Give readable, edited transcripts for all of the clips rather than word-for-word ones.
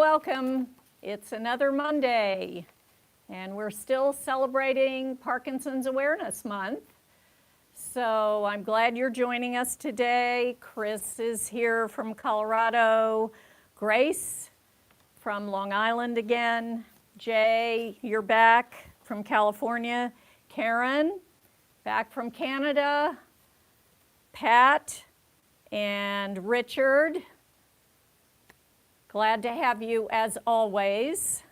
welcome. It's another Monday, and we're still celebrating Parkinson's Awareness Month. So I'm glad you're joining us today. Chris is here from Colorado. Grace from Long Island again. Jay, you're back from California. Karen, back from Canada. Pat and Richard, glad to have you as always.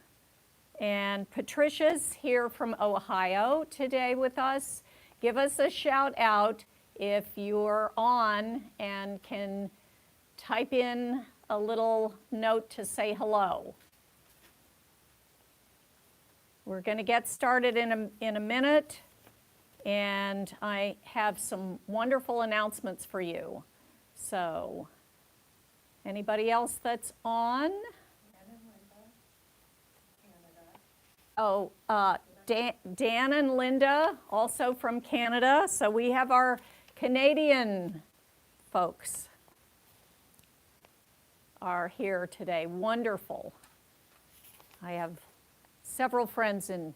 And Patricia's here from Ohio today with us. Give us a shout out if you're on and can type in a little note to say hello. We're going to get started in a minute, and I have some wonderful announcements for you. So, anybody else that's on? Oh, Dan and Linda, also from Canada. So we have our Canadian folks are here today. Wonderful. I have several friends in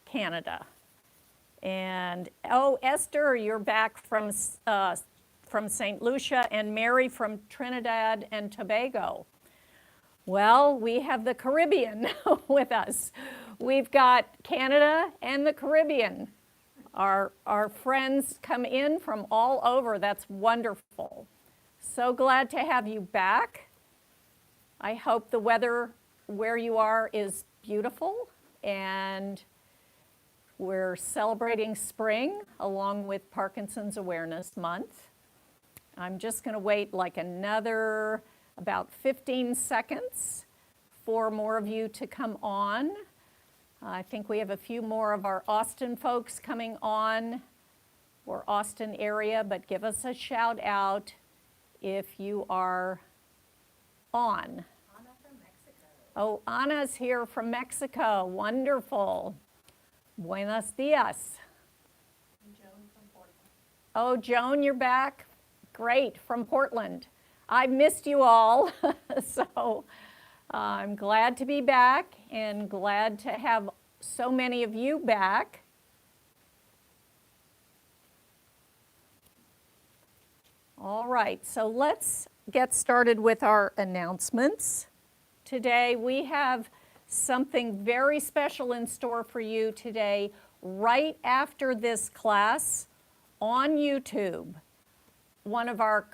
Canada. And, oh, Esther, you're back from St. Lucia, and Mary from Trinidad and Tobago. Well, we have the Caribbean with us. We've got Canada and the Caribbean. Our friends come in from all over. That's wonderful. So glad to have you back. I hope the weather where you are is beautiful, and we're celebrating spring along with Parkinson's Awareness Month. I'm just going to wait like another about 15 seconds for more of you to come on. I think we have a few more of our Austin folks coming on, or Austin area, but give us a shout out if you are on. Anna from Mexico. Oh, Anna's here from Mexico. Wonderful. Buenos dias. And Joan from Portland. Oh, Joan, you're back. Great, from Portland. I missed you all, so I'm glad to be back and glad to have so many of you back. All right, so let's get started with our announcements. Today we have something very special in store for you today, right after this class on YouTube. One of our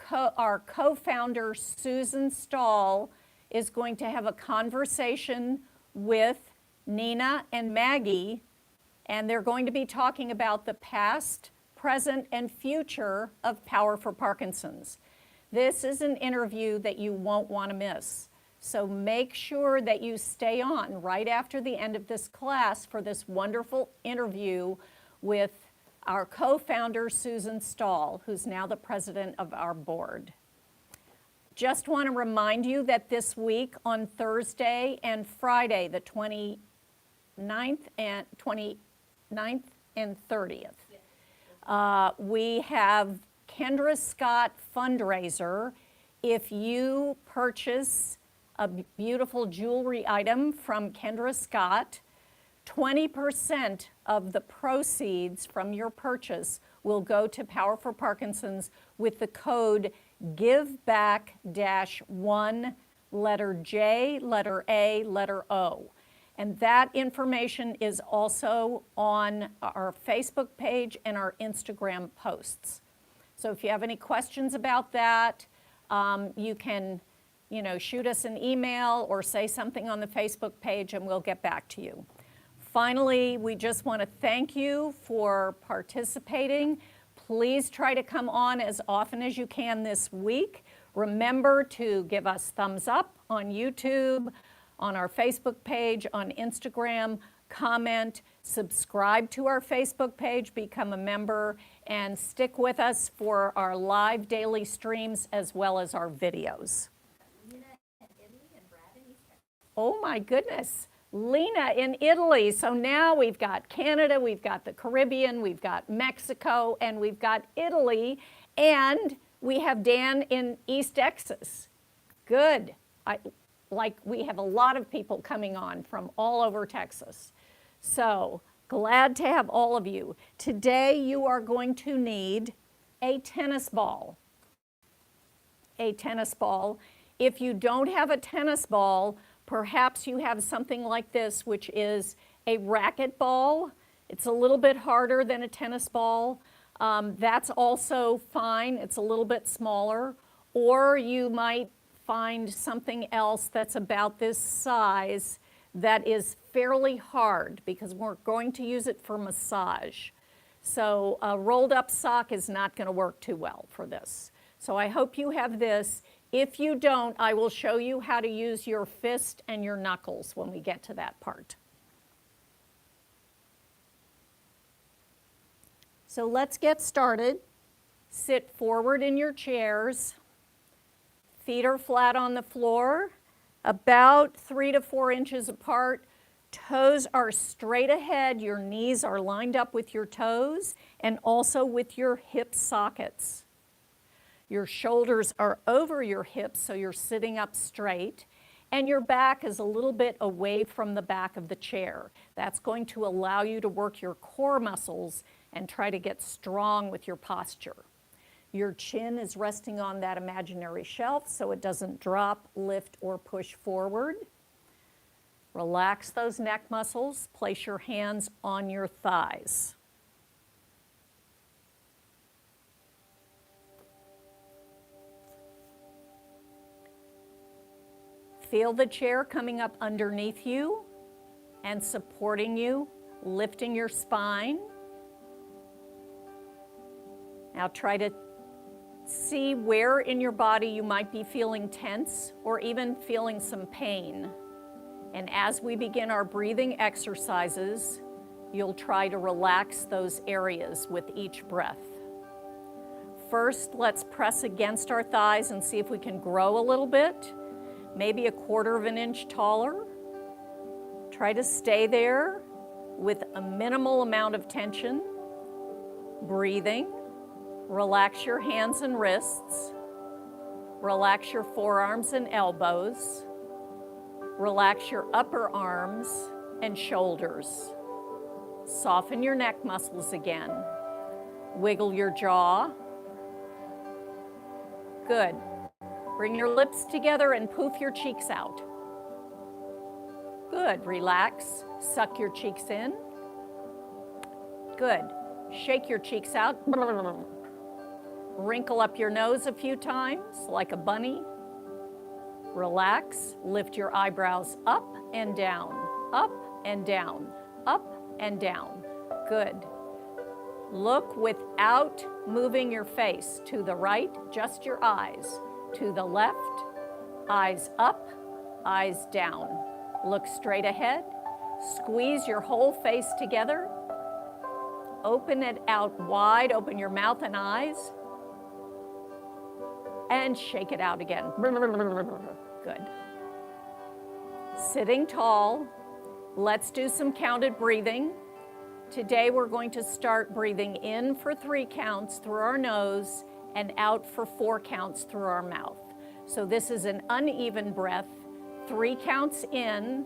co-founders, Susan Stahl, is going to have a conversation with Nina and Maggie, and they're going to be talking about the past, present, and future of Power for Parkinson's. This is an interview that you won't want to miss. So make sure that you stay on right after the end of this class for this wonderful interview with our co-founder, Susan Stahl, who's now the president of our board. Just want to remind you that this week on Thursday and Friday, the 29th and 30th, we have Kendra Scott fundraiser. If you purchase a beautiful jewelry item from Kendra Scott, 20% of the proceeds from your purchase will go to Power for Parkinson's with the code GIVEBACK-1, letter J, letter A, letter O. And that information is also on our Facebook page and our Instagram posts. So if you have any questions about that, you can shoot us an email or say something on the Facebook page and we'll get back to you. Finally, we just want to thank you for participating. Please try to come on as often as you can this week. Remember to give us thumbs up on YouTube, on our Facebook page, on Instagram, comment, subscribe to our Facebook page, become a member, and stick with us for our live daily streams as well as our videos. Lena in Italy and Brad in East Texas. Oh my goodness. Lena in Italy. So now we've got Canada, we've got the Caribbean, we've got Mexico, and we've got Italy, and we have Dan in East Texas. Good. like we have a lot of people coming on from all over Texas. So glad to have all of you. Today you are going to need a tennis ball. A tennis ball. If you don't have a tennis ball, perhaps you have something like this, which is a racket ball. It's a little bit harder than a tennis ball. That's also fine. It's a little bit smaller. Or you might find something else that's about this size that is fairly hard, because we're going to use it for massage. So a rolled up sock is not going to work too well for this. So I hope you have this. If you don't, I will show you how to use your fist and your knuckles when we get to that part. So let's get started. Sit forward in your chairs. Feet are flat on the floor, about 3 to 4 inches apart. Toes are straight ahead. Your knees are lined up with your toes and also with your hip sockets. Your shoulders are over your hips, so you're sitting up straight, and your back is a little bit away from the back of the chair. That's going to allow you to work your core muscles and try to get strong with your posture. Your chin is resting on that imaginary shelf so it doesn't drop, lift, or push forward. Relax those neck muscles. Place your hands on your thighs. Feel the chair coming up underneath you and supporting you, lifting your spine. Now try to see where in your body you might be feeling tense or even feeling some pain. And as we begin our breathing exercises, you'll try to relax those areas with each breath. First, let's press against our thighs and see if we can grow a little bit, maybe 1/4 of an inch taller. Try to stay there with a minimal amount of tension. Breathing. Relax your hands and wrists. Relax your forearms and elbows. Relax your upper arms and shoulders. Soften your neck muscles again. Wiggle your jaw. Good. Bring your lips together and poof your cheeks out. Good. Relax. Suck your cheeks in. Good. Shake your cheeks out. Wrinkle up your nose a few times like a bunny. Relax. Lift your eyebrows up and down, up and down, up and down. Good. Look without moving your face to the right, just your eyes. To the left, eyes up, eyes down. Look straight ahead. Squeeze your whole face together. Open it out wide. Open your mouth and eyes. And shake it out again. Good. Sitting tall. Let's do some counted breathing. Today we're going to start breathing in for 3 counts through our nose and out for 4 counts through our mouth. So this is an uneven breath. 3 counts in,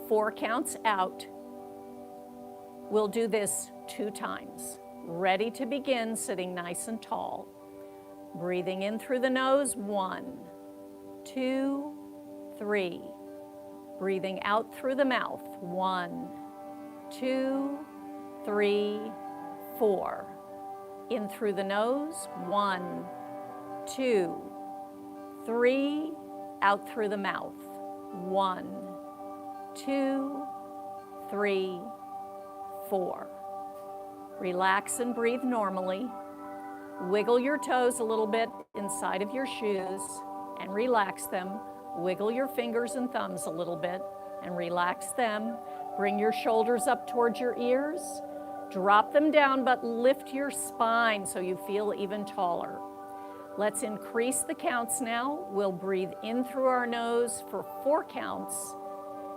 4 counts out. We'll do this 2 times. Ready to begin, sitting nice and tall. Breathing in through the nose, 1, 2, 3. Breathing out through the mouth, 1, 2, 3, 4. In through the nose, 1, 2, 3. Out through the mouth, 1, 2, 3, 4. Relax and breathe normally. Wiggle your toes a little bit inside of your shoes and relax them. Wiggle your fingers and thumbs a little bit and relax them. Bring your shoulders up towards your ears. Drop them down, but lift your spine so you feel even taller. Let's increase the counts now. We'll breathe in through our nose for 4 counts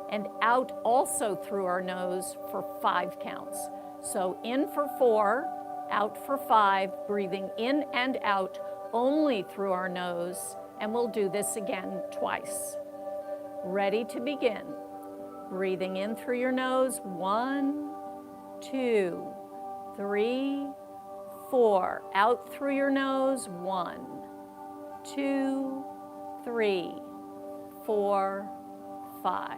and out also through our nose for 5 counts. So in for 4, out for 5, breathing in and out only through our nose, and we'll do this again twice. Ready to begin. Breathing in through your nose, 1, 2, 3, 4. Out through your nose, 1, 2, 3, 4, 5.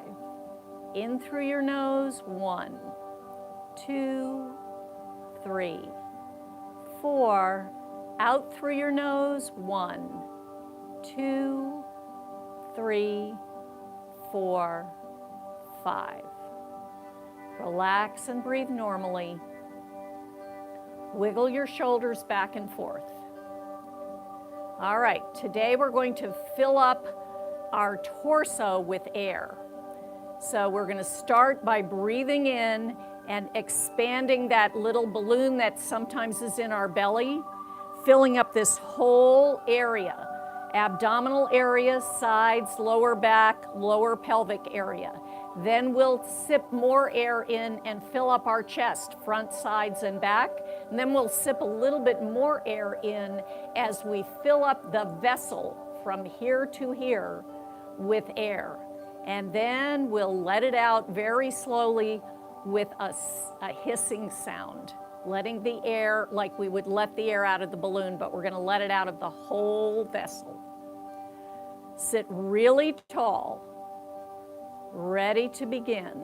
In through your nose, 1, 2, 3, 4. Out through your nose, 1, 2, 3, 4, 5. Relax and breathe normally. Wiggle your shoulders back and forth. All right, today we're going to fill up our torso with air. So we're going to start by breathing in and expanding that little balloon that sometimes is in our belly, filling up this whole area. Abdominal area, sides, lower back, lower pelvic area. Then we'll sip more air in and fill up our chest, front, sides, and back. And then we'll sip a little bit more air in as we fill up the vessel from here to here with air. And then we'll let it out very slowly with a hissing sound, letting the air, like we would let the air out of the balloon, but we're going to let it out of the whole vessel. Sit really tall, ready to begin.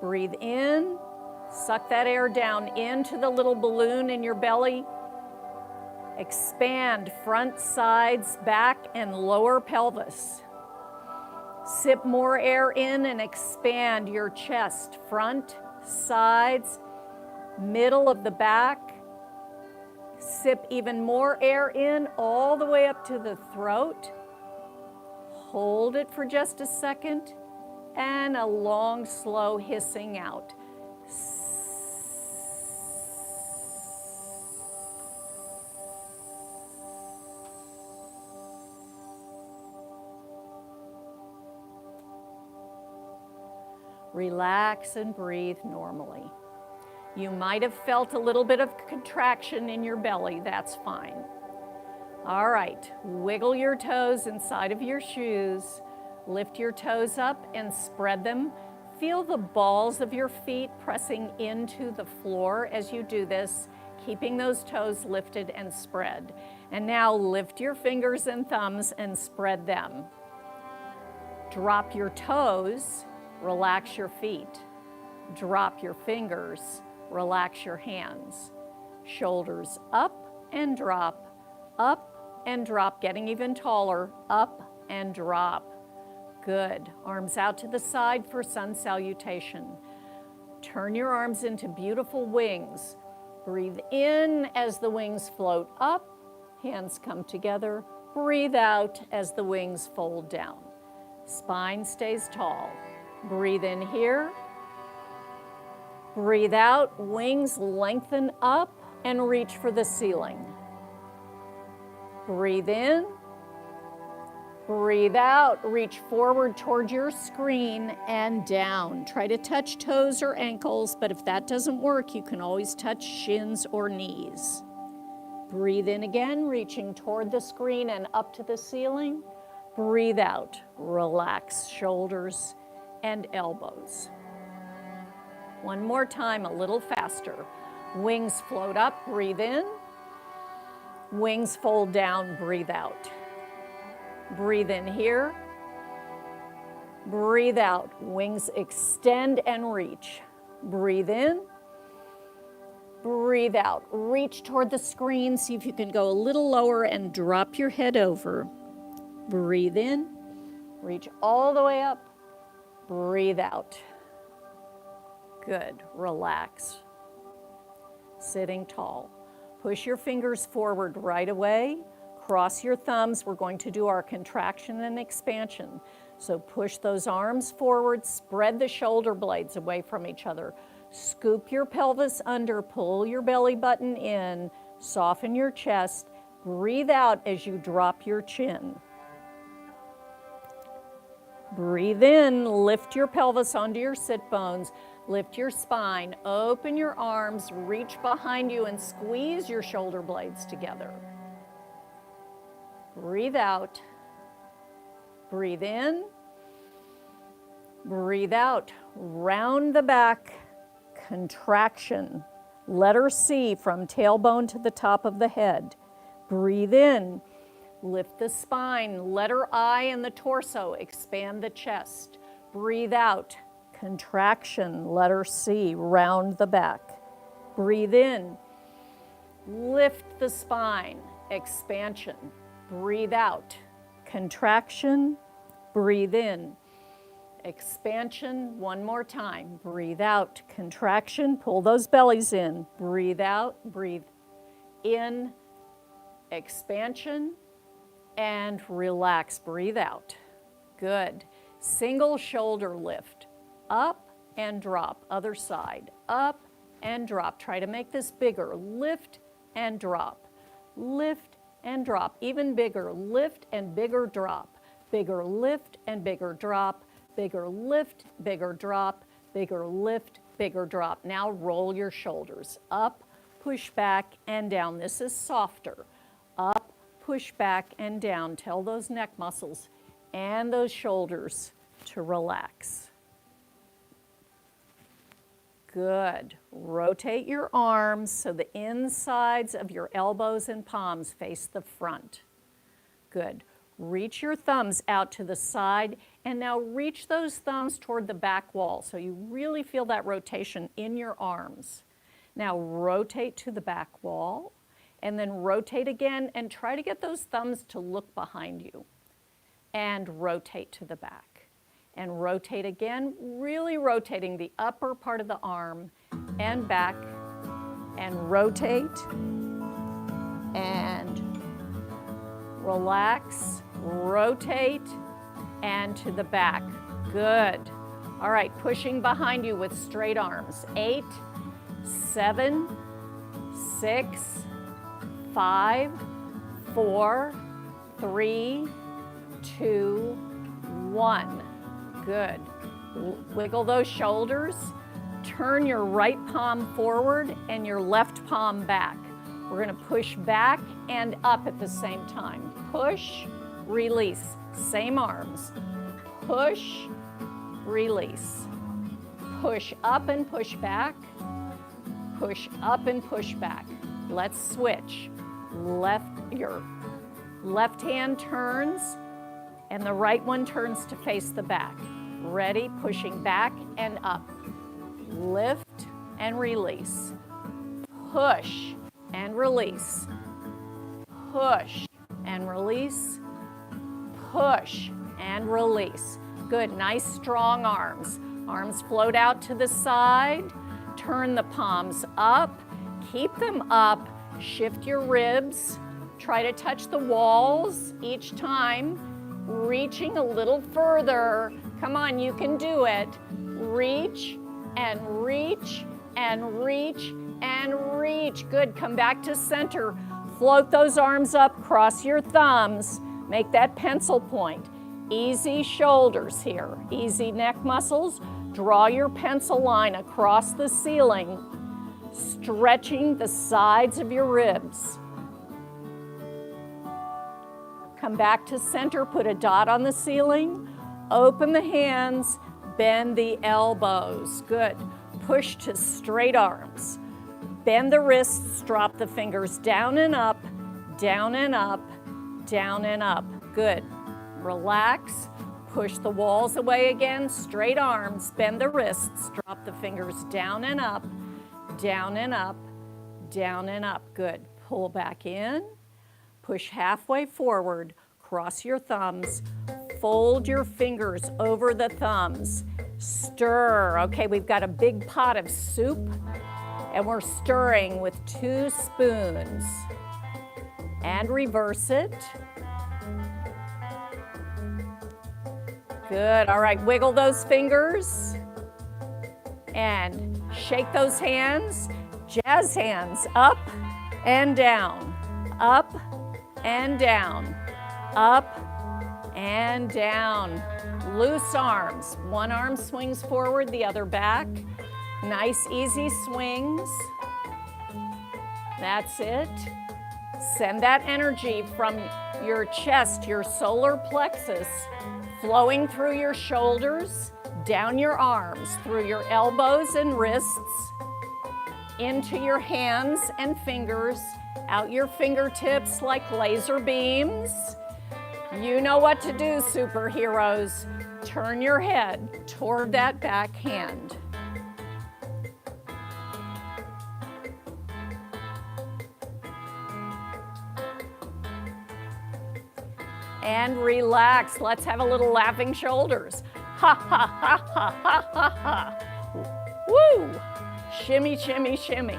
Breathe in, suck that air down into the little balloon in your belly. Expand front, sides, back, and lower pelvis. Sip more air in and expand your chest, front, sides, middle of the back. Sip even more air in all the way up to the throat. Hold it for just a second, and a long, slow hissing out. Relax and breathe normally. You might have felt a little bit of contraction in your belly. That's fine. All right, wiggle your toes inside of your shoes. Lift your toes up and spread them. Feel the balls of your feet pressing into the floor as you do this, keeping those toes lifted and spread. And now lift your fingers and thumbs and spread them. Drop your toes, relax your feet. Drop your fingers, relax your hands. Shoulders up and drop, getting even taller, up and drop. Good. Arms out to the side for sun salutation. Turn your arms into beautiful wings. Breathe in as the wings float up, hands come together. Breathe out as the wings fold down. Spine stays tall. Breathe in here. Breathe out, wings lengthen up and reach for the ceiling. Breathe in. Breathe out, reach forward toward your screen and down. Try to touch toes or ankles, but if that doesn't work, you can always touch shins or knees. Breathe in again, reaching toward the screen and up to the ceiling. Breathe out, relax shoulders and elbows. One more time, a little faster. Wings float up, breathe in. Wings fold down, breathe out. Breathe in here. Breathe out. Wings extend and reach. Breathe in. Breathe out. Reach toward the screen. See if you can go a little lower and drop your head over. Breathe in. Reach all the way up. Breathe out. Good. Relax. Sitting tall. Push your fingers forward right away. Cross your thumbs. We're going to do our contraction and expansion. So push those arms forward, spread the shoulder blades away from each other. Scoop your pelvis under, pull your belly button in, soften your chest. Breathe out as you drop your chin. Breathe in, lift your pelvis onto your sit bones. Lift your spine, open your arms, reach behind you and squeeze your shoulder blades together. Breathe out. Breathe in. Breathe out, round the back, contraction. Letter C from tailbone to the top of the head. Breathe in, lift the spine. Letter I in the torso, expand the chest. Breathe out, contraction. Letter C, round the back. Breathe in, lift the spine, expansion. Breathe out, contraction. Breathe in, expansion. One more time. Breathe out, contraction. Pull those bellies in. Breathe out, breathe in, expansion, and relax. Breathe out. Good. Single shoulder lift. Up and drop. Other side. Up and drop. Try to make this bigger. Lift and drop. Lift and drop. Even bigger. Lift and bigger drop. Bigger lift and bigger drop. Bigger lift, bigger drop. Bigger lift, bigger drop. Now roll your shoulders. Up, push back, and down. This is softer. Up, push back, and down. Tell those neck muscles and those shoulders to relax. Good. Rotate your arms so the insides of your elbows and palms face the front. Good. Reach your thumbs out to the side, and now reach those thumbs toward the back wall so you really feel that rotation in your arms. Now rotate to the back wall, and then rotate again, and try to get those thumbs to look behind you. And rotate to the back. And rotate again, really rotating the upper part of the arm and back, and rotate, and relax, rotate, and to the back. Good. All right, pushing behind you with straight arms. 8, 7, 6, 5, 4, 3, 2, 1. Good. Wiggle those shoulders. Turn your right palm forward and your left palm back. We're going to push back and up at the same time. Push, release. Same arms. Push, release. Push up and push back. Push up and push back. Let's switch. Your left hand turns and the right one turns to face the back. Ready? Pushing back and up. Lift and release. Push and release. Push and release. Push and release. Good, nice strong arms. Arms float out to the side. Turn the palms up. Keep them up. Shift your ribs. Try to touch the walls each time. Reaching a little further. Come on, you can do it. Reach and reach and reach and reach. Good, come back to center. Float those arms up, cross your thumbs. Make that pencil point. Easy shoulders here, easy neck muscles. Draw your pencil line across the ceiling, stretching the sides of your ribs. Come back to center, put a dot on the ceiling. Open the hands, bend the elbows. Good. Push to straight arms. Bend the wrists, drop the fingers down and up, down and up, down and up. Good. Relax. Push the walls away again. Straight arms. Bend the wrists. Drop the fingers down and up, down and up, down and up. Good. Pull back in. Push halfway forward. Cross your thumbs. Fold your fingers over the thumbs. Stir. Okay, we've got a big pot of soup, and we're stirring with 2 spoons. And reverse it. Good. All right, wiggle those fingers and shake those hands. Jazz hands up and down, up and down, up and down. Loose arms. One arm swings forward, the other back. Nice, easy swings. That's it. Send that energy from your chest, your solar plexus, flowing through your shoulders, down your arms, through your elbows and wrists, into your hands and fingers, out your fingertips like laser beams. You know what to do, superheroes. Turn your head toward that back hand. And relax. Let's have a little laughing shoulders. Ha, ha, ha, ha, ha, ha, ha. Woo! Shimmy, shimmy, shimmy.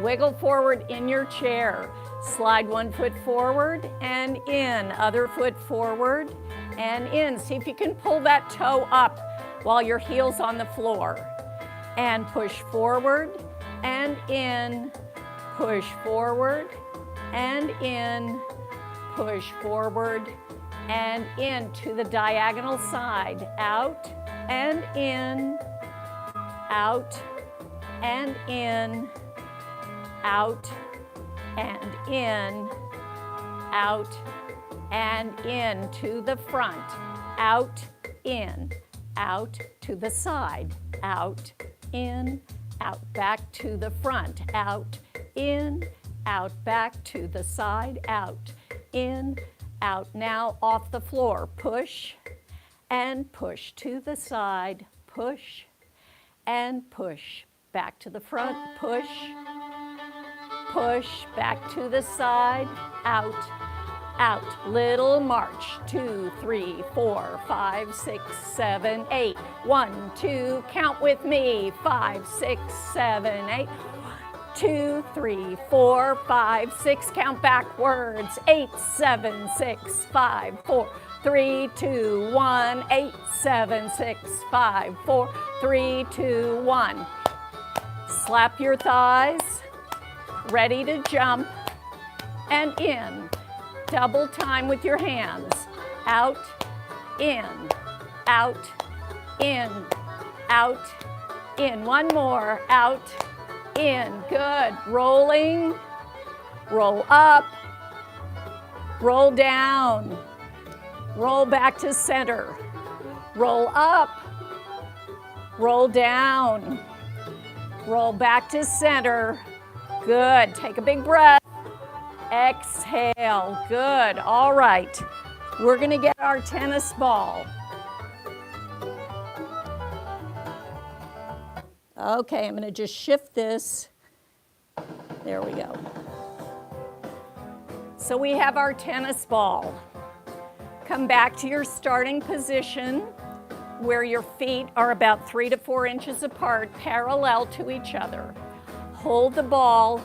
Wiggle forward in your chair. Slide one foot forward and in. Other foot forward and in. See if you can pull that toe up while your heel's on the floor. And push forward and in. Push forward and in. Push forward and in to the diagonal side. Out and in. Out and in. Out and in. Out and in to the front. Out, in. Out to the side. Out, in. Out back to the front. Out, in. Out back to the side. Out, in. Out now off the floor. Push and push to the side. Push and push. Back to the front. Push. Push back to the side. Out. Out. Little march. 2, 3, 4, 5, 6, 7, 8. 1, 2. Count with me. 5, 6, 7, 8. 2, 3, 4, 5, 6. Count backwards. 8, 7, 6, 5, 4, 3, 2, 1. 8, 7, 6, 5, 4, 3, 2, 1. Slap your thighs. Ready to jump and in. Double time with your hands. Out, in, out, in, out, in. One more. Out, in. Good. Rolling. Roll up. Roll down. Roll back to center. Roll up. Roll down. Roll back to center. Good. Take a big breath. Exhale. Good. All right. We're going to get our tennis ball. Okay, I'm going to just shift this. There we go. So we have our tennis ball. Come back to your starting position where your feet are about 3 to 4 inches apart, parallel to each other. Hold the ball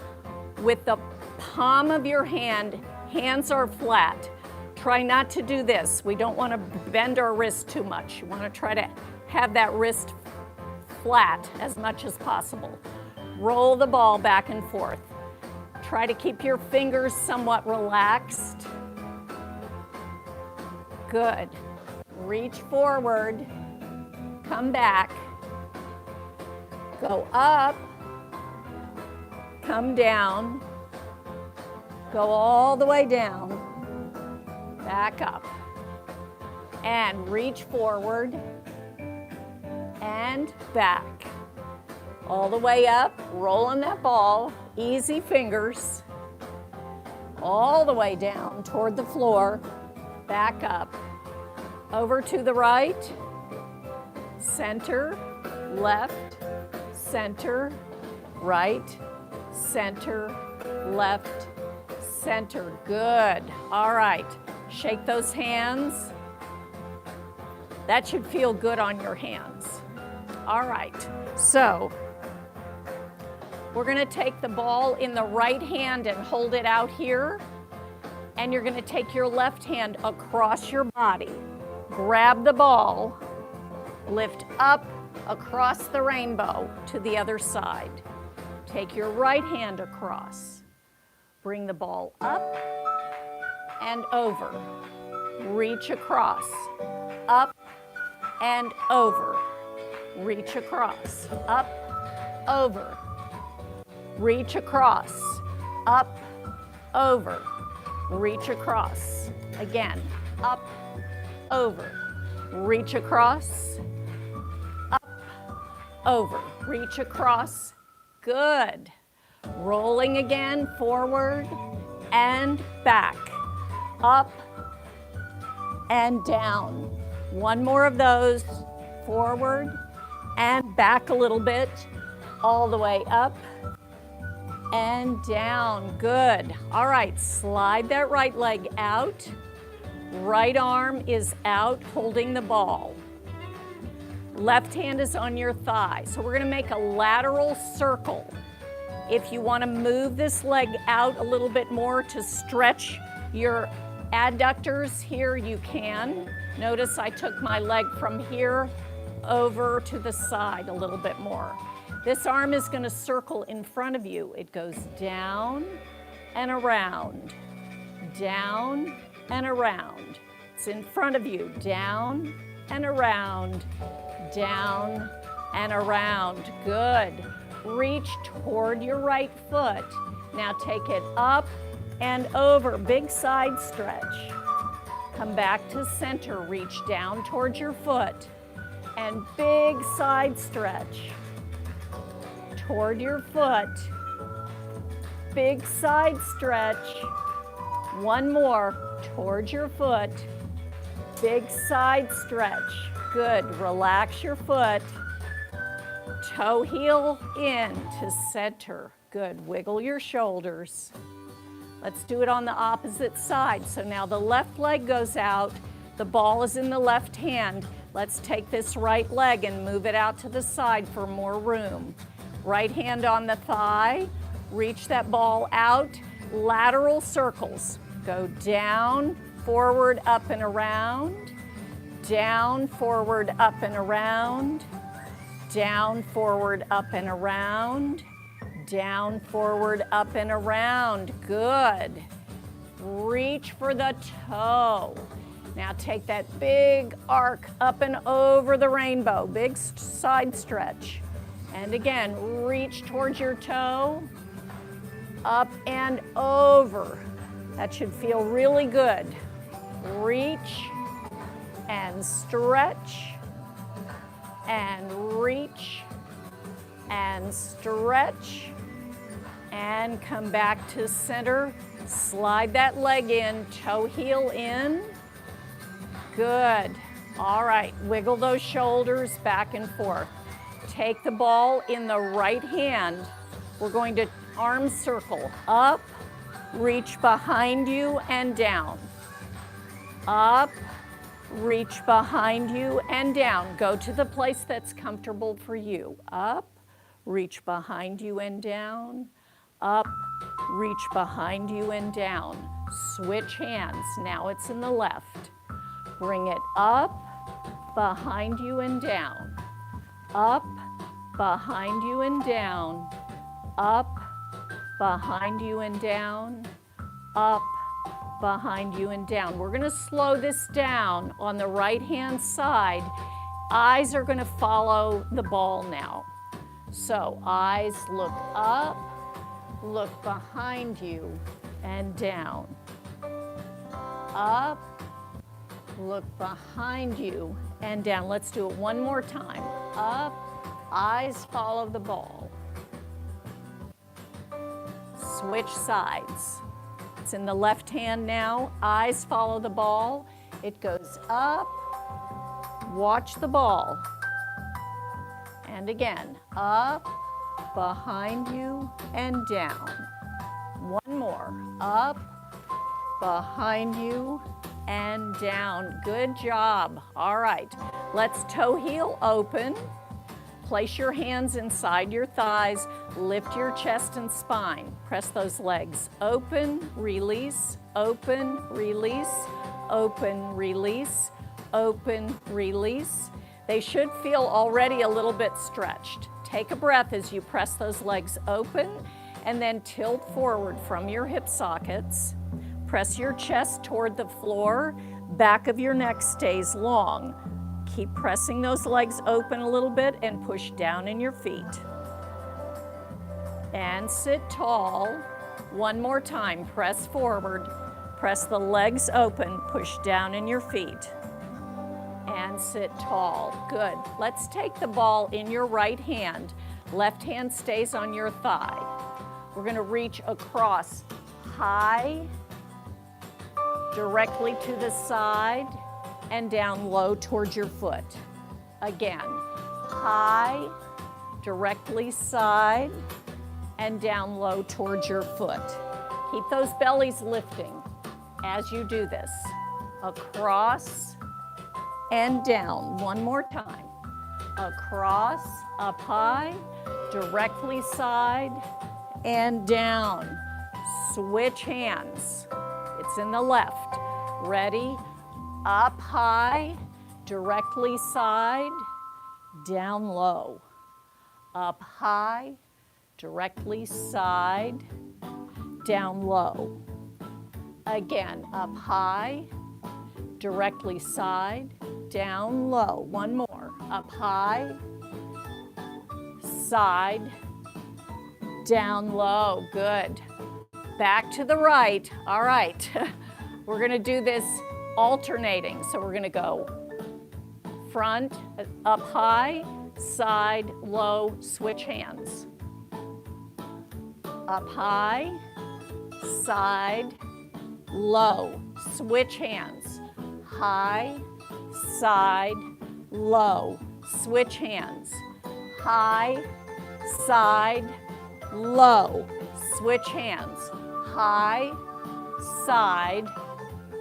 with the palm of your hand. Hands are flat. Try not to do this. We don't want to bend our wrist too much. You want to try to have that wrist flat as much as possible. Roll the ball back and forth. Try to keep your fingers somewhat relaxed. Good. Reach forward. Come back. Go up. Come down. Go all the way down. Back up. And reach forward. And back. All the way up, rolling that ball, easy fingers. All the way down toward the floor, back up. Over to the right, center, left, center, right, center, left, center. Good. All right. Shake those hands. That should feel good on your hands. All right. So we're going to take the ball in the right hand and hold it out here. And you're going to take your left hand across your body. Grab the ball. Lift up across the rainbow to the other side. Take your right hand across. Bring the ball up and over. Reach across. Up and over. Reach across. Up, over. Reach across. Up, over. Reach across. Again. Up, over. Reach across. over. Reach across. Good. Rolling again, forward and back. Up and down. One more of those. Forward and back a little bit. All the way up and down. Good. All right, slide that right leg out. Right arm is out, holding the ball. Left hand is on your thigh. So we're gonna make a lateral circle. If you wanna move this leg out a little bit more to stretch your adductors here, you can. Notice I took my leg from here over to the side a little bit more. This arm is gonna circle in front of you. It goes down and around, down and around. It's in front of you, down and around, down and around. Good. Reach toward your right foot. Now take it up and over, big side stretch. Come back to center, reach down towards your foot and big side stretch. Toward your foot, big side stretch. One more, towards your foot, big side stretch. Good, relax your foot. Toe heel in to center. Good, wiggle your shoulders. Let's do it on the opposite side. So now the left leg goes out, the ball is in the left hand. Let's take this right leg and move it out to the side for more room. Right hand on the thigh, reach that ball out, lateral circles. Go down, forward, up and around, down, forward, up and around, down, forward, up and around, down, forward, up and around. Good. Reach for the toe. Now take that big arc up and over the rainbow, big side stretch. And again, reach towards your toe, up and over. That should feel really good. Reach and stretch and reach and stretch and come back to center. Slide that leg in, toe heel in. Good. All right, wiggle those shoulders back and forth. Take the ball in the right hand. We're going to arm circle up, reach behind you and down. Up, reach behind you and down. Go to the place that's comfortable for you. Up, reach behind you and down. Up, reach behind you and down. Switch hands. Now it's in the left. Bring it up, behind you and down. Up, behind you and down. Up, behind you and down. Up, behind you and down. We're going to slow this down on the right-hand side. Eyes are going to follow the ball now. So eyes look up, look behind you and down. Up, look behind you and down. Let's do it one more time. Up, eyes follow the ball. Switch sides. It's in the left hand now. Eyes follow the ball. It goes up. Watch the ball. And again, up, behind you, and down. One more. Up, behind you, and down. Good job. All right. Let's toe heel open. Place your hands inside your thighs. Lift your chest and spine. Press those legs. Open, release, open, release, open, release, open, release. They should feel already a little bit stretched. Take a breath as you press those legs open and then tilt forward from your hip sockets. Press your chest toward the floor. Back of your neck stays long. Keep pressing those legs open a little bit and push down in your feet. And sit tall. One more time. Press forward. Press the legs open. Push down in your feet. And and sit tall. Good. Let's take the ball in your right hand. Left hand stays on your thigh. We're going to reach across high, directly to the side, and down low towards your foot. Again, high, directly side, and down low towards your foot. Keep those bellies lifting as you do this. Across and down. One more time. Across, up high, directly side, and down. Switch hands. It's in the left. Ready? Up high, directly side, down low. Up high, directly side, down low. Again, up high, directly side, down low. One more. Up high, side, down low. Good. Back to the right. All right. We're going to do this alternating. So we're going to go front, up high, side, low, switch hands. Up high, side, low, switch hands. High, side, low, switch hands. High, side, low, switch hands. High, side,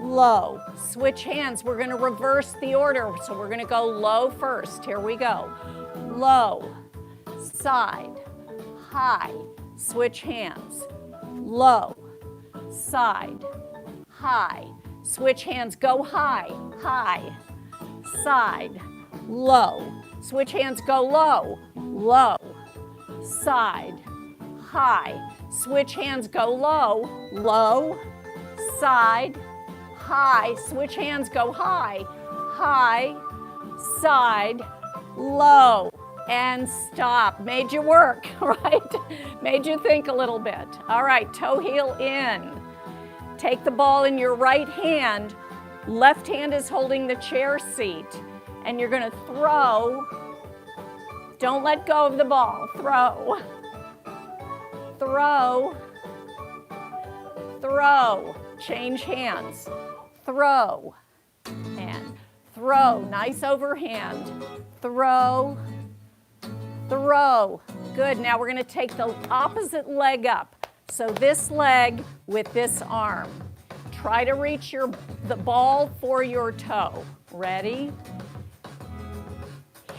low, switch hands. We're going to reverse the order, so we're going to go low first. Here we go. Low, side, high, switch hands. Low, side, high, switch hands. Go high, high, side, low, switch hands. Go low, low, side, high, switch hands. Go low, low, side, high, switch hands. Go high, high, side, low, and stop. Made you work, right? Made you think a little bit. All right, toe heel in. Take the ball in your right hand. Left hand is holding the chair seat, and you're going to throw. Don't let go of the ball. Throw. Throw. Throw. Change hands. Throw. And throw. Nice overhand. Throw. Throw. Good. Now we're going to take the opposite leg up. So this leg with this arm. Try to reach the ball for your toe. Ready?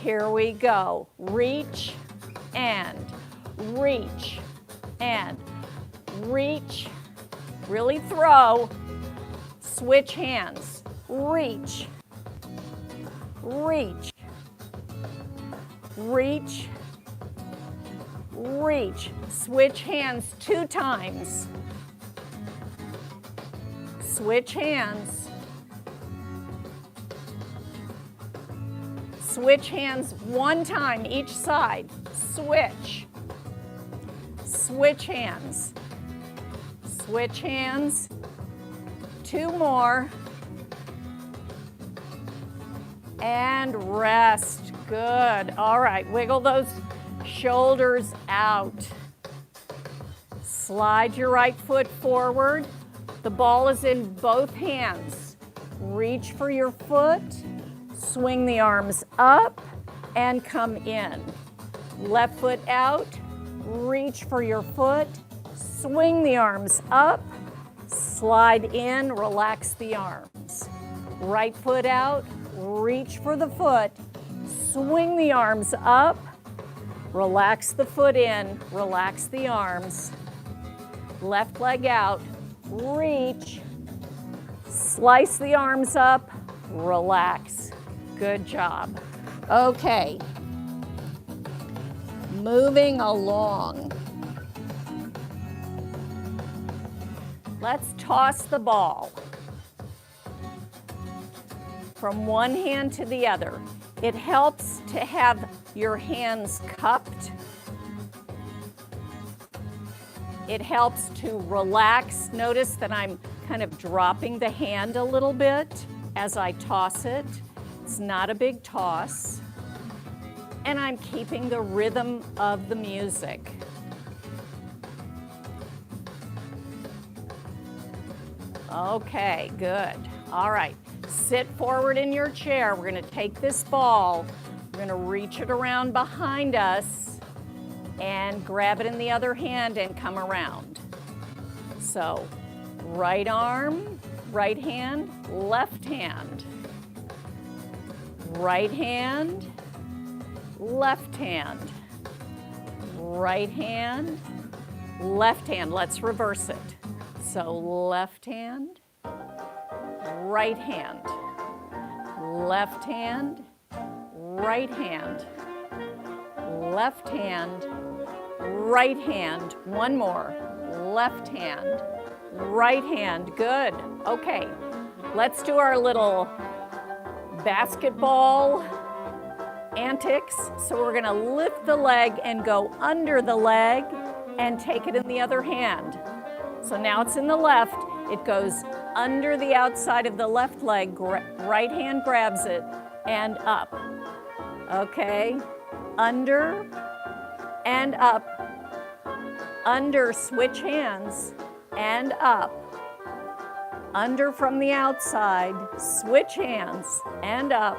Here we go. Reach and reach and reach. Really throw. Switch hands. Reach. Reach. Reach. Reach. Switch hands 2 times. Switch hands. Switch hands 1 time each side. Switch. Switch hands. Switch hands. 2 more. And rest. Good. All right, wiggle those shoulders out. Slide your right foot forward. The ball is in both hands. Reach for your foot. Swing the arms up and come in. Left foot out. Reach for your foot. Swing the arms up. Slide in. Relax the arms. Right foot out. Reach for the foot. Swing the arms up. Relax the foot in. Relax the arms. Left leg out. Reach. Slice the arms up. Relax. Good job. Okay. Moving along. Let's toss the ball from one hand to the other. It helps to have your hands cupped. It helps to relax. Notice that I'm kind of dropping the hand a little bit as I toss it. It's not a big toss. And I'm keeping the rhythm of the music. Okay, good. All right, sit forward in your chair. We're going to take this ball, we're going to reach it around behind us and grab it in the other hand and come around. So, right arm, right hand, left hand. Right hand, left hand. Right hand, left hand. Let's reverse it. So left hand, right hand, left hand, right hand, left hand, right hand. One more. Left hand, right hand. Good. Okay. Let's do our little basketball antics. So we're going to lift the leg and go under the leg and take it in the other hand. So now it's in the left. It goes under the outside of the left leg. Right hand grabs it and up. Okay. Under and up. Under, switch hands and up. Under from the outside, switch hands and up.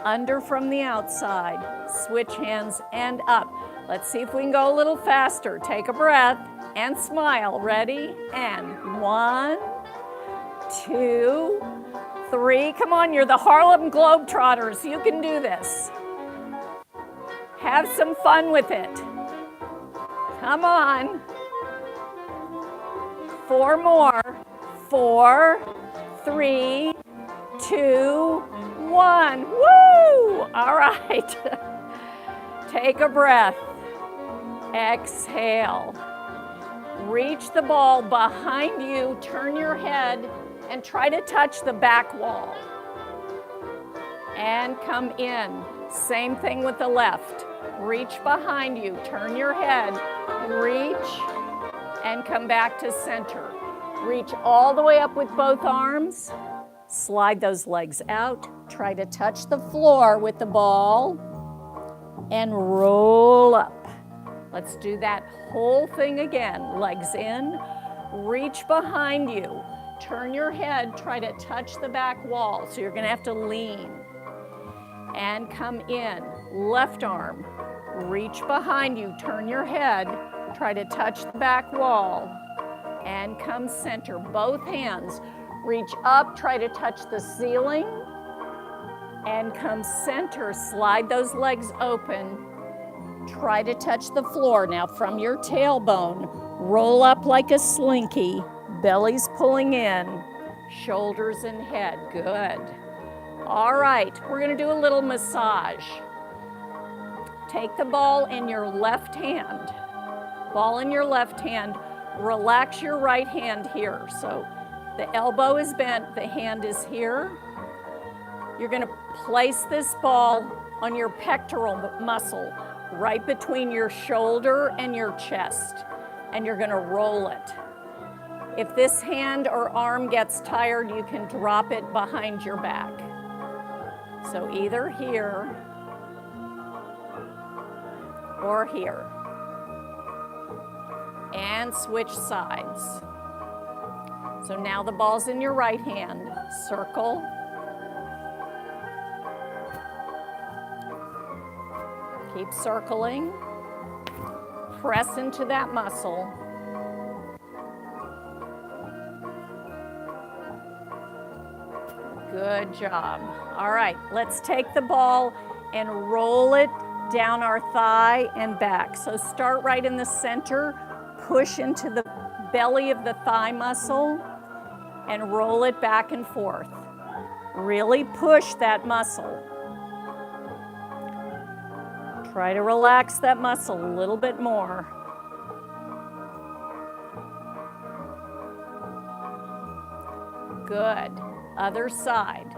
Under from the outside, switch hands and up. Let's see if we can go a little faster. Take a breath and smile. Ready? And 1, 2, 3. Come on, you're the Harlem Globetrotters. You can do this. Have some fun with it. Come on. 4 more. 4, 3, 2, 1. Woo! All right. Take a breath. Exhale. Reach the ball behind you, turn your head, and try to touch the back wall. And come in. Same thing with the left. Reach behind you, turn your head, reach, and come back to center. Reach all the way up with both arms. Slide those legs out. Try to touch the floor with the ball. And roll up. Let's do that whole thing again. Legs in, reach behind you. Turn your head, try to touch the back wall. So you're gonna have to lean. And come in. Left arm, reach behind you. Turn your head, try to touch the back wall. And come center. Both hands, reach up, try to touch the ceiling. And come center, slide those legs open. Try to touch the floor. Now from your tailbone, roll up like a slinky. Belly's pulling in, shoulders and head. Good. All right, we're gonna do a little massage. Take the ball in your left hand. Ball in your left hand. Relax your right hand here. So the elbow is bent, the hand is here. You're gonna place this ball on your pectoral muscle, right between your shoulder and your chest, and you're gonna roll it. If this hand or arm gets tired, you can drop it behind your back. So either here or here. And switch sides. So now the ball's in your right hand. Circle. Keep circling. Press into that muscle. Good job. All right, let's take the ball and roll it down our thigh and back. So start right in the center, push into the belly of the thigh muscle, and roll it back and forth. Really push that muscle. Try to relax that muscle a little bit more. Good. Other side.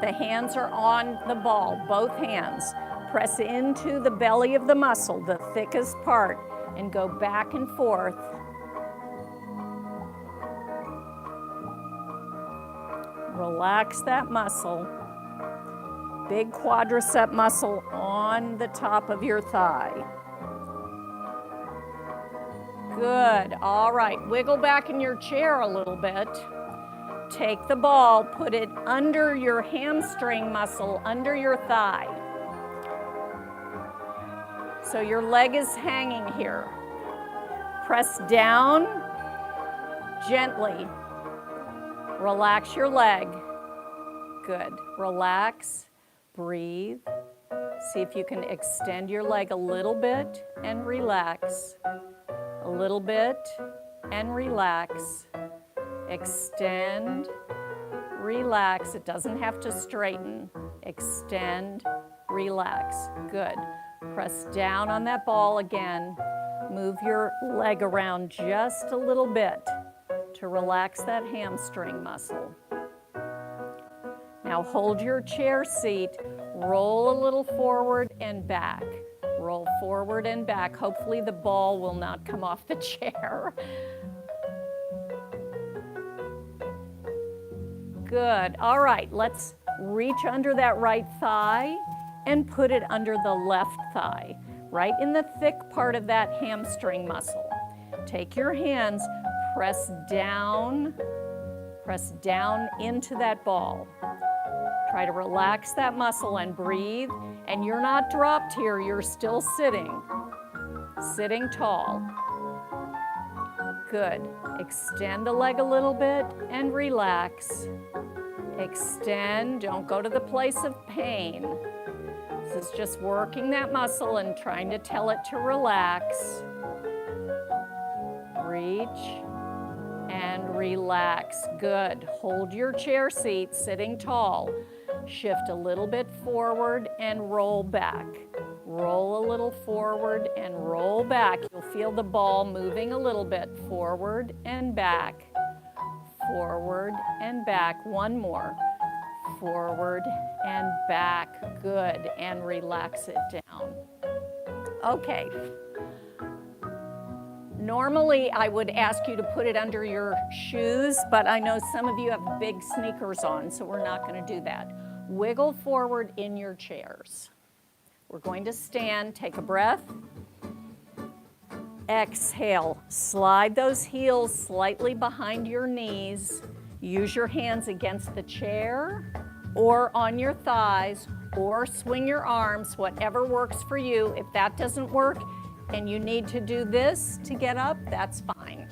The hands are on the ball, both hands. Press into the belly of the muscle, the thickest part, and go back and forth. Relax that muscle. Big quadricep muscle on the top of your thigh. Good. All right, wiggle back in your chair a little bit. Take the ball, put it under your hamstring muscle, under your thigh. So your leg is hanging here. Press down gently. Relax your leg. Good. Relax, breathe. See if you can extend your leg a little bit and relax. A little bit and relax. Extend, relax. It doesn't have to straighten. Extend, relax. Good. Press down on that ball again. Move your leg around just a little bit to relax that hamstring muscle. Now hold your chair seat, roll a little forward and back. Roll forward and back. Hopefully the ball will not come off the chair. Good. All right, let's reach under that right thigh and put it under the left thigh, right in the thick part of that hamstring muscle. Take your hands, press down into that ball. Try to relax that muscle and breathe. And you're not dropped here, you're still sitting tall. Good. Extend the leg a little bit and relax. Extend, don't go to the place of pain. This is just working that muscle and trying to tell it to relax. Reach and relax. Good. Hold your chair seat, sitting tall. Shift a little bit forward and roll back. Roll a little forward and roll back. You'll feel the ball moving a little bit forward and back. Forward and back. One more. Forward and back. Good. And relax it down. Okay. Normally, I would ask you to put it under your shoes, but I know some of you have big sneakers on, so we're not going to do that. Wiggle forward in your chairs. We're going to stand, take a breath. Exhale, slide those heels slightly behind your knees. Use your hands against the chair or on your thighs, or swing your arms, whatever works for you. If that doesn't work and you need to do this to get up, that's fine.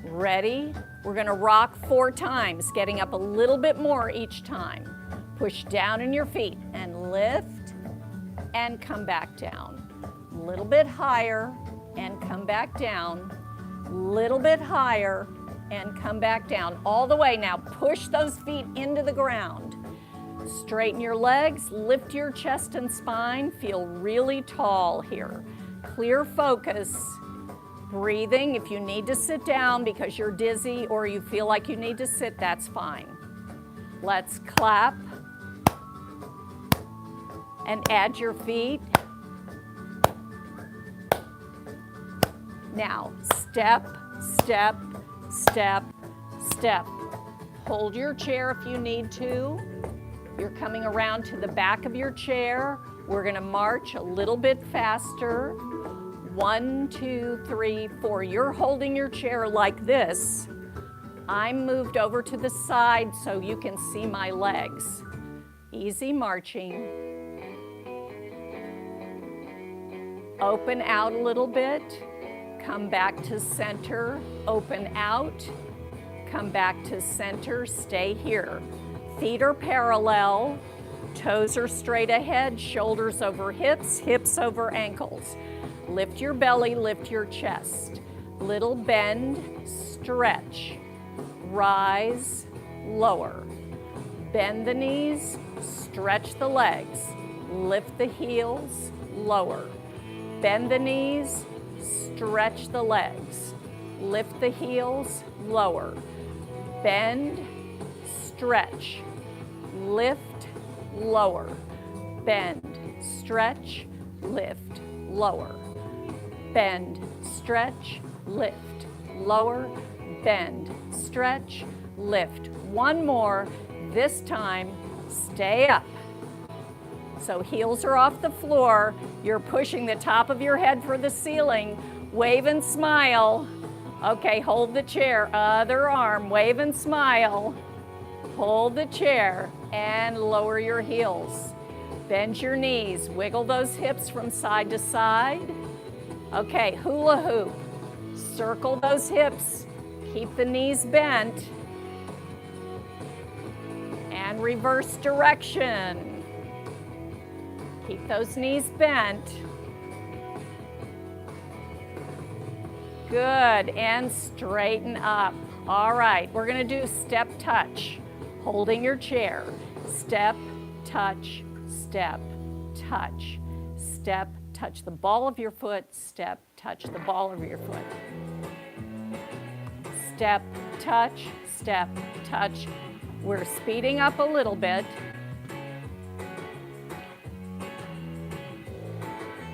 Ready? We're going to rock 4 times, getting up a little bit more each time. Push down in your feet and lift and come back down. A little bit higher and come back down. Little bit higher and come back down. All the way. Now push those feet into the ground. Straighten your legs, lift your chest and spine. Feel really tall here. Clear focus. Breathing. If you need to sit down because you're dizzy or you feel like you need to sit, that's fine. Let's clap and add your feet. Now, step, step, step, step. Hold your chair if you need to. You're coming around to the back of your chair. We're going to march a little bit faster. 1, 2, 3, 4. You're holding your chair like this. I'm moved over to the side so you can see my legs. Easy marching. Open out a little bit. Come back to center. Open out. Come back to center. Stay here. Feet are parallel. Toes are straight ahead. Shoulders over hips. Hips over ankles. Lift your belly, lift your chest. Little bend, stretch. Rise, lower. Bend the knees, stretch the legs. Lift the heels, lower. Bend the knees, stretch the legs. Lift the heels, lower. Bend, stretch. Lift, lower. Bend, stretch, lift, lower. Bend, stretch, lift, lower, bend, stretch, lift. One more. This time, Stay up. So heels are off the floor. You're pushing the top of your head for the ceiling. Wave and smile. Okay, hold the chair. Other arm, wave and smile. Hold the chair and lower your heels. Bend your knees. Wiggle those hips from side to side. Okay, hula hoop. Circle those hips. Keep the knees bent. And reverse direction. Keep those knees bent. Good, and straighten up. All right, we're gonna do step touch. Holding your chair. Step, touch, step, touch. Step, touch the ball of your foot. Step, touch the ball of your foot. Step, touch, step, touch. We're speeding up a little bit.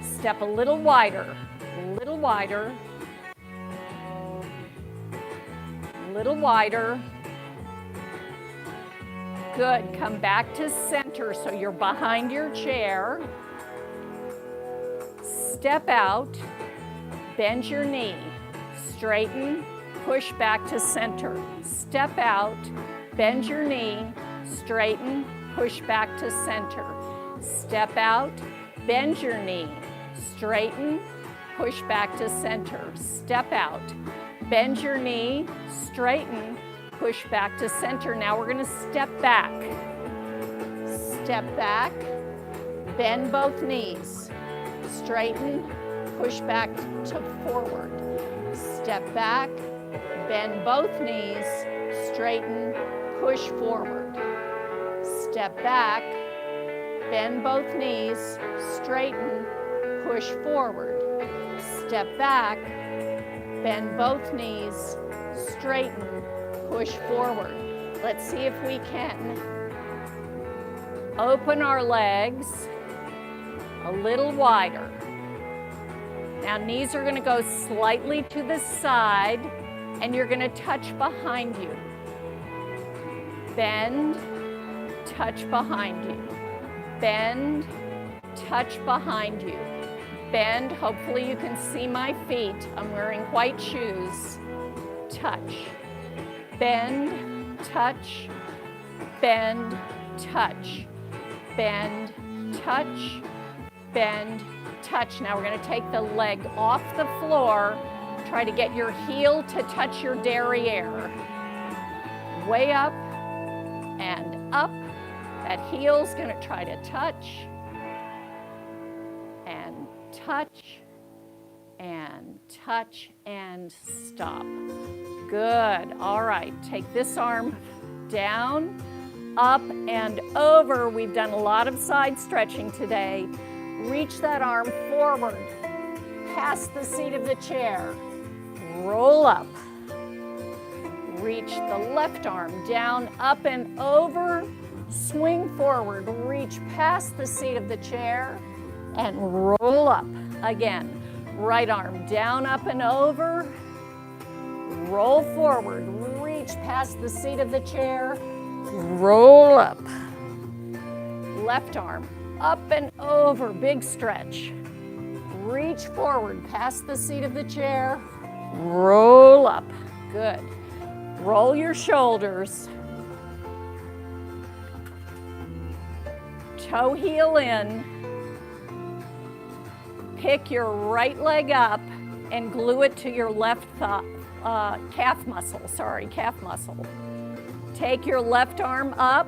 Step a little wider, little wider, little wider. Good, come back to center so you're behind your chair. Step out, bend your knee, straighten, push back to center. Step out, bend your knee, straighten, push back to center. Step out, bend your knee, straighten, push back to center. Step out, bend your knee, straighten, push back to center. Now we're gonna step back. Step back, bend both knees, straighten, push back to forward. Step back, bend both knees, straighten, push forward. Step back, bend both knees, straighten, push forward. Step back, bend both knees, straighten, push forward. Let's see if we can open our legs a little wider. Now knees are gonna go slightly to the side and you're gonna touch behind you. Bend, touch behind you. Bend, touch behind you. Bend, hopefully you can see my feet. I'm wearing white shoes. Touch. Bend, touch, bend, touch. Bend, touch, bend, touch. Now we're gonna take the leg off the floor. Try to get your heel to touch your derriere. Way up and up. That heel's gonna try to touch and touch and touch and stop. Good, all right, take this arm down, up and over. We've done a lot of side stretching today. Reach that arm forward, past the seat of the chair. Roll up. Reach the left arm down, up and over. Swing forward, reach past the seat of the chair and roll up. Again, right arm down, up and over. Roll forward, reach past the seat of the chair, roll up. Left arm, up and over, big stretch. Reach forward, past the seat of the chair, roll up. Good. Roll your shoulders. Toe heel in. Pick your right leg up and glue it to your left calf muscle. Take your left arm up.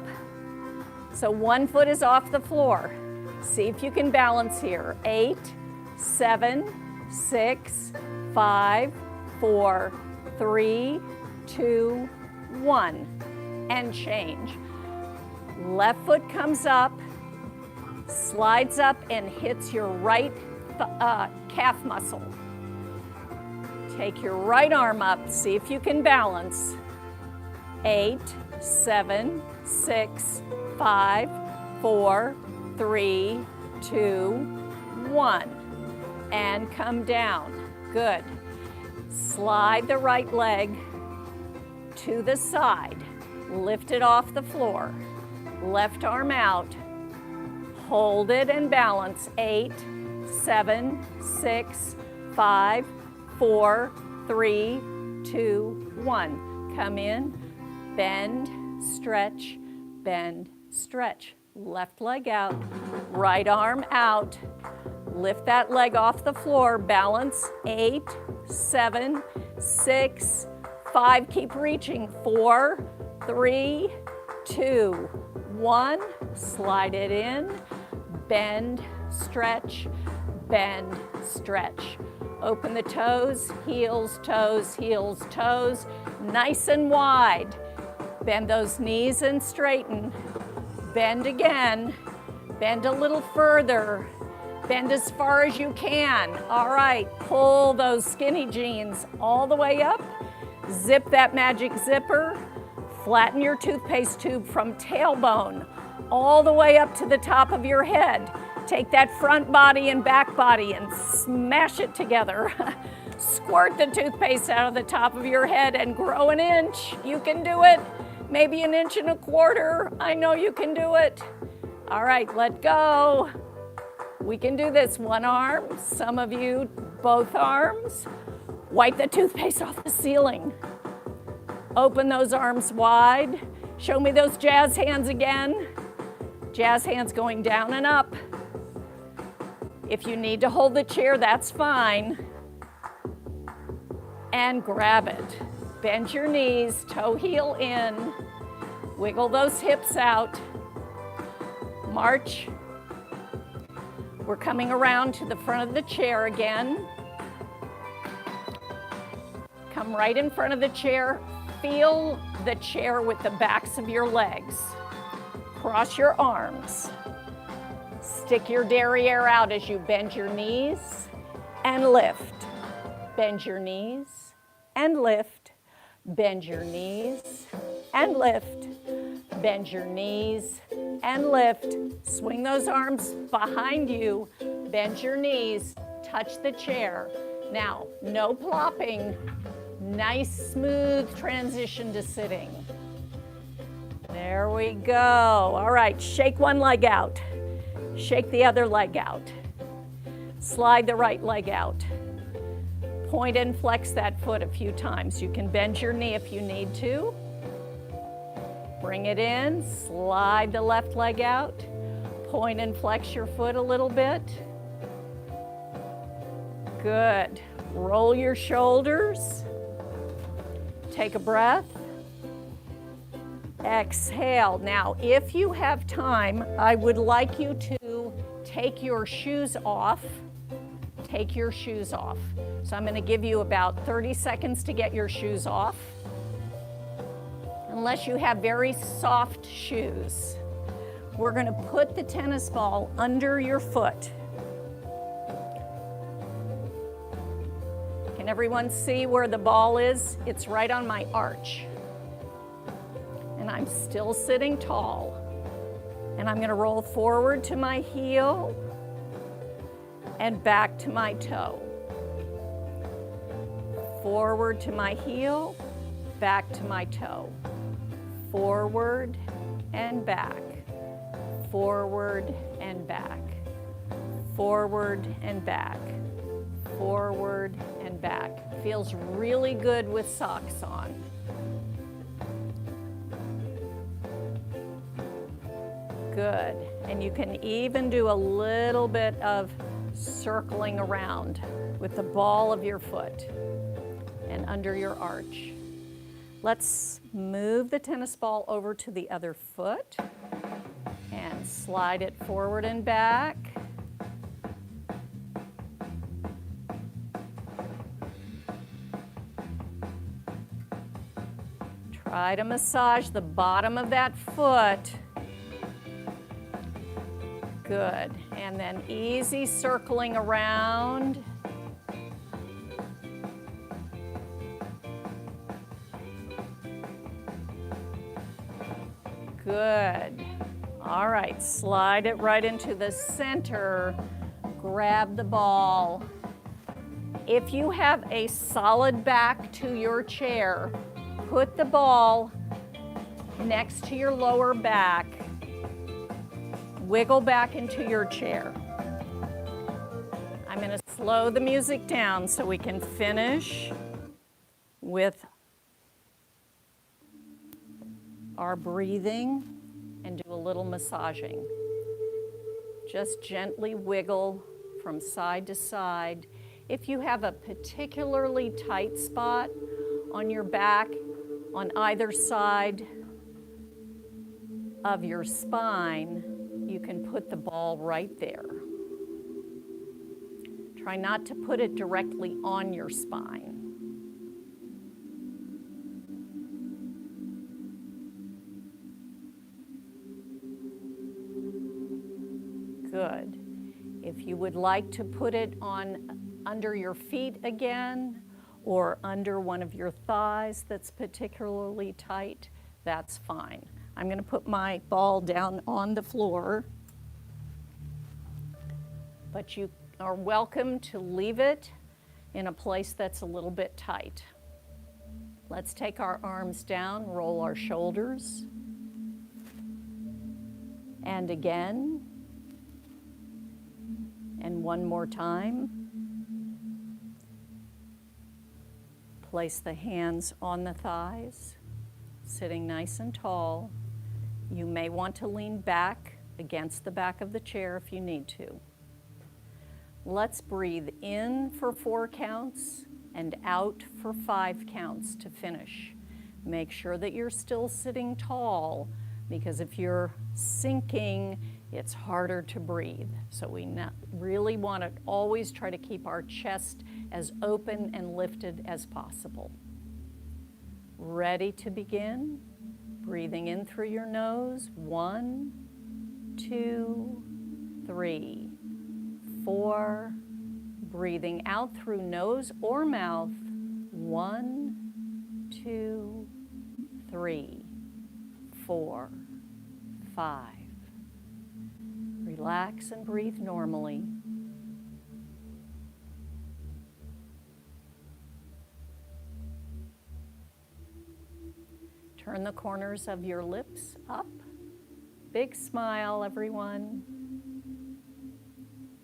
So one foot is off the floor. See if you can balance here. 8, 7, 6, 5, 4, 3, 2, 1. And change. Left foot comes up, slides up and hits your right calf muscle. Take your right arm up, see if you can balance. 8, 7, 6, 5, 4, 3, 2, 1. And come down. Good. Slide the right leg to the side. Lift it off the floor. Left arm out. Hold it and balance. 8, 7, 6, 5, 4, 3, 2, 1. Come in, bend, stretch, bend, stretch. Left leg out, right arm out. Lift that leg off the floor, balance. 8, 7, 6, 5, keep reaching. 4, 3, 2, 1. Slide it in, bend, stretch, bend, stretch. Open the toes, heels, toes, heels, toes, nice and wide. Bend those knees and straighten. Bend again, bend a little further. Bend as far as you can. All right, pull those skinny jeans all the way up. Zip that magic zipper. Flatten your toothpaste tube from tailbone all the way up to the top of your head. Take that front body and back body and smash it together. Squirt the toothpaste out of the top of your head and grow an inch. You can do it. Maybe an inch and a quarter. I know you can do it. All right, let go. We can do this. One arm, some of you, both arms. Wipe the toothpaste off the ceiling. Open those arms wide. Show me those jazz hands again. Jazz hands going down and up. If you need to hold the chair, that's fine. And grab it. Bend your knees, toe heel in. Wiggle those hips out. March. We're coming around to the front of the chair again. Come right in front of the chair. Feel the chair with the backs of your legs. Cross your arms. Stick your derriere out as you bend your knees and lift. Bend your knees and lift. Bend your knees and lift. Bend your knees and lift. Swing those arms behind you. Bend your knees. Touch the chair. Now, no plopping. Nice, smooth transition to sitting. There we go. All right, shake one leg out. Shake the other leg out. Slide the right leg out. Point and flex that foot a few times. You can bend your knee if you need to. Bring it in, slide the left leg out. Point and flex your foot a little bit. Good. Roll your shoulders. Take a breath. Exhale. Now, if you have time, I would like you to take your shoes off. Take your shoes off. So I'm going to give you about 30 seconds to get your shoes off. Unless you have very soft shoes. We're going to put the tennis ball under your foot. Can everyone see where the ball is? It's right on my arch. And I'm still sitting tall. And I'm going to roll forward to my heel and back to my toe. Forward to my heel, back to my toe. Forward and back. Forward and back. Forward and back. Forward and back. Feels really good with socks on. Good. And you can even do a little bit of circling around with the ball of your foot and under your arch. Let's move the tennis ball over to the other foot and slide it forward and back. Try to massage the bottom of that foot. Good. And then easy circling around. Good. All right, slide it right into the center. Grab the ball. If you have a solid back to your chair, put the ball next to your lower back wiggle back into your chair. I'm going to slow the music down so we can finish with our breathing and do a little massaging. Just gently wiggle from side to side. If you have a particularly tight spot on your back, on either side of your spine, you can put the ball right there. Try not to put it directly on your spine. Good. If you would like to put it on under your feet again, or under one of your thighs that's particularly tight, that's fine. I'm going to put my ball down on the floor, but you are welcome to leave it in a place that's a little bit tight. Let's take our arms down, roll our shoulders, and again, and one more time. Place the hands on the thighs, sitting nice and tall. You may want to lean back against the back of the chair if you need to. Let's breathe in for 4 counts and out for 5 counts to finish. Make sure that you're still sitting tall, because if you're sinking, it's harder to breathe. So we really want to always try to keep our chest as open and lifted as possible. Ready to begin? Breathing in through your nose. 1, 2, 3, 4. Breathing out through nose or mouth. 1, 2, 3, 4, 5. Relax and breathe normally. Turn the corners of your lips up. Big smile, everyone.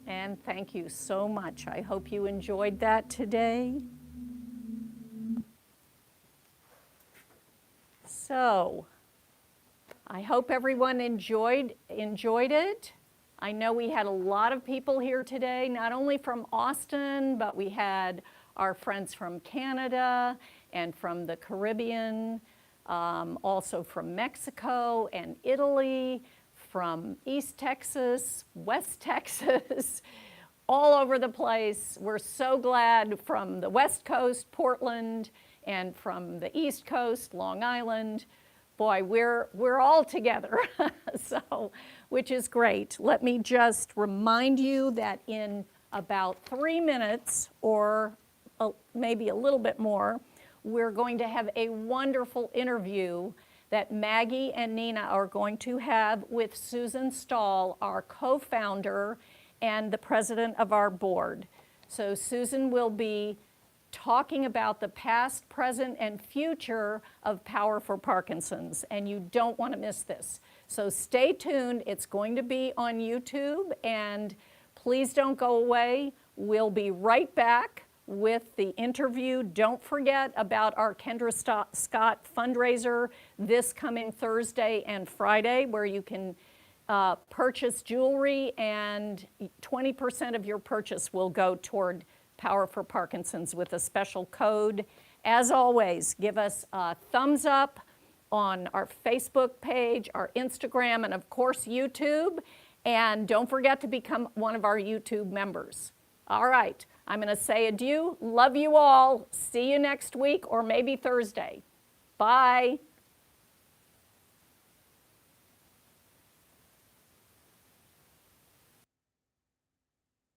And thank you so much. I hope you enjoyed that today. So, I hope everyone enjoyed it. I know we had a lot of people here today, not only from Austin, but we had our friends from Canada and from the Caribbean, also from Mexico and Italy, from East Texas, West Texas, all over the place. We're so glad, from the West Coast, Portland, and from the East Coast, Long Island. Boy, we're all together, so, which is great. Let me just remind you that in about 3 minutes, or maybe a little bit more, we're going to have a wonderful interview that Maggie and Nina are going to have with Susan Stahl, our co-founder and the president of our board. So Susan will be talking about the past, present, and future of Power for Parkinson's, and you don't want to miss this. So stay tuned. It's going to be on YouTube, and please don't go away. We'll be right back with the interview. Don't forget about our Kendra Scott fundraiser this coming Thursday and Friday, where you can purchase jewelry, and 20% of your purchase will go toward Power for Parkinson's with a special code. As always, give us a thumbs up on our Facebook page, our Instagram, and of course YouTube. And don't forget to become one of our YouTube members. All right, I'm going to say adieu. Love you all. See you next week, or maybe Thursday. Bye.